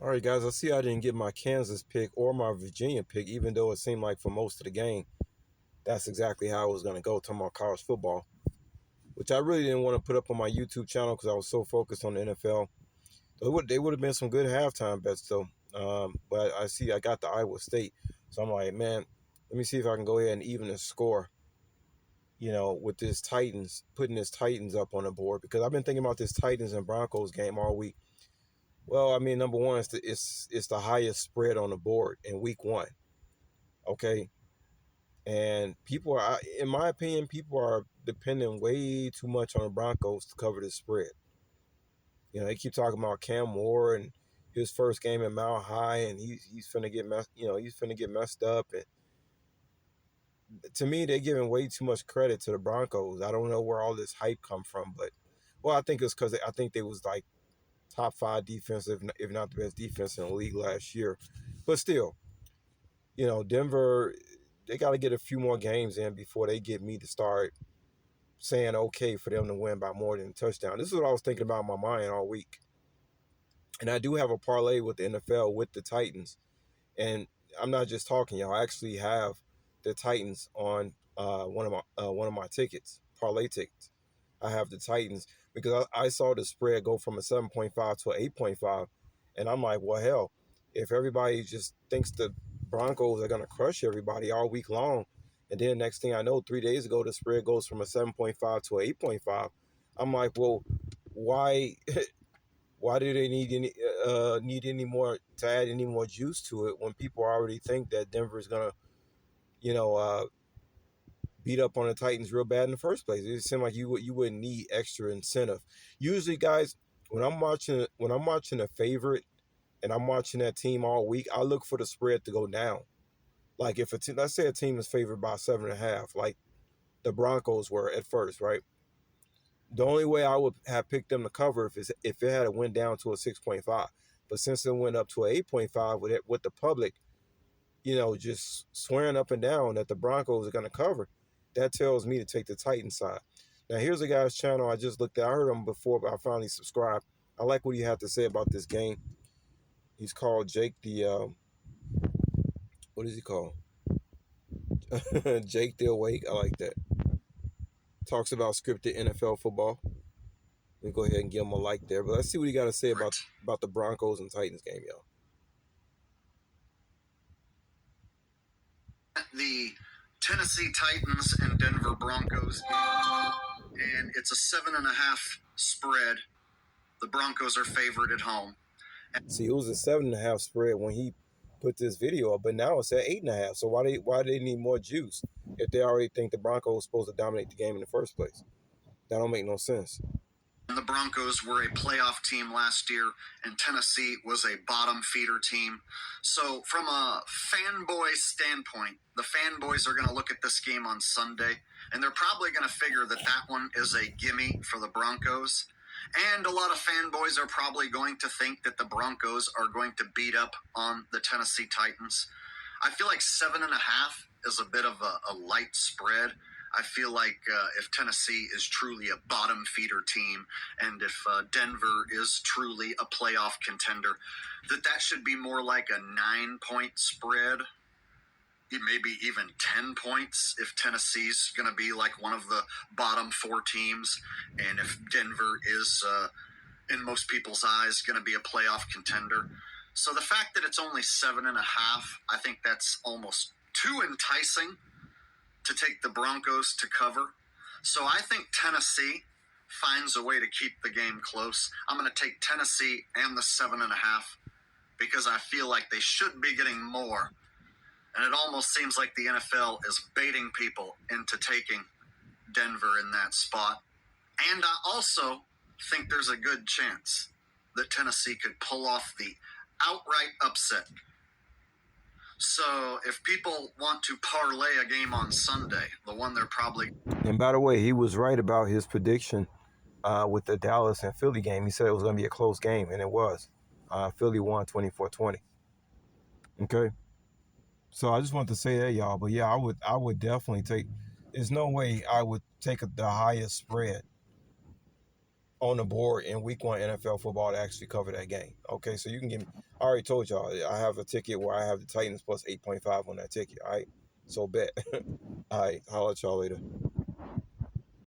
All right, guys, I see I didn't get my Kansas pick or my Virginia pick, even though it seemed like for most of the game, that's exactly how it was going to go, talking about college football, which I really didn't want to put up on my YouTube channel because I was so focused on the NFL. They would have been some good halftime bets, though. But I see I got the Iowa State. So I'm like, man, let me see if I can go ahead and even the score, with this Titans, putting this Titans up on the board because I've been thinking about this Titans and Broncos game all week. Well, I mean, number one, it's the highest spread on the board in week one. Okay, and people are, in my opinion, people are depending way too much on the Broncos to cover the spread. They keep talking about Cam Moore and his first game at Mile High, and he's finna get he's finna get messed up. And to me, they're giving way too much credit to the Broncos. I don't know where all this hype come from, but well, I think it's because I think they was like top five defensive, if not the best defense in the league last year. But still, Denver, they got to get a few more games in before they get me to start saying okay for them to win by more than a touchdown. This is what I was thinking about in my mind all week. And I do have a parlay with the NFL with the Titans. And I'm not just talking, y'all. I actually have the Titans on one of my tickets, parlay tickets. I have the Titans because I saw the spread go from a 7.5 to an 8.5, and I'm like, well, hell, if everybody just thinks the Broncos are gonna crush everybody all week long, and then next thing I know, 3 days ago the spread goes from a 7.5 to an 8.5, I'm like, well, why why do they need any more to add any more juice to it when people already think that Denver is gonna you know uh, beat up on the Titans real bad in the first place? It seemed like you wouldn't need extra incentive. Usually, guys, when I'm watching a favorite and I'm watching that team all week, I look for the spread to go down. Like if let's say a team is favored by 7.5, like the Broncos were at first, right? The only way I would have picked them to cover if it had went down to a 6.5. But since it went up to an 8.5 with the public, just swearing up and down that the Broncos are going to cover, that tells me to take the Titans side. Now, here's a guy's channel I just looked at. I heard him before, but I finally subscribed. I like what he had to say about this game. He's called Jake what is he called? Jake the Awake. I like that. Talks about scripted NFL football. Let me go ahead and give him a like there. But let's see what he got to say about the Broncos and Titans game, y'all. The Tennessee Titans and Denver Broncos, and it's a 7.5 spread. The Broncos are favored at home. See, it was a 7.5 spread when he put this video up, but now it's at 8.5. So why do they need more juice if they already think the Broncos were supposed to dominate the game in the first place? That don't make no sense. And the Broncos were a playoff team last year, and Tennessee was a bottom feeder team. So from a fanboy standpoint, the fanboys are going to look at this game on Sunday, and they're probably going to figure that one is a gimme for the Broncos. And a lot of fanboys are probably going to think that the Broncos are going to beat up on the Tennessee Titans. I feel like 7.5 is a bit of a light spread. I feel like if Tennessee is truly a bottom feeder team, and if Denver is truly a playoff contender, that should be more like a 9-point spread, maybe even 10 points if Tennessee's going to be like one of the bottom four teams, and if Denver is, in most people's eyes, going to be a playoff contender. So the fact that it's only 7.5, I think that's almost too enticing to take the Broncos to cover. So I think Tennessee finds a way to keep the game close. I'm going to take Tennessee and the 7.5 because I feel like they should be getting more. And it almost seems like the NFL is baiting people into taking Denver in that spot. And I also think there's a good chance that Tennessee could pull off the outright upset. So if people want to parlay a game on Sunday, the one they're probably... And by the way, he was right about his prediction with the Dallas and Philly game. He said it was going to be a close game, and it was. Philly won 24-20. Okay? So I just wanted to say that, y'all. But yeah, I would definitely take. There's no way I would take the highest spread on the board in Week 1 NFL football to actually cover that game. Okay, so you can give me. I already told y'all I have a ticket where I have the Titans plus 8.5 on that ticket. All right, so bet. All right, I'll let y'all later.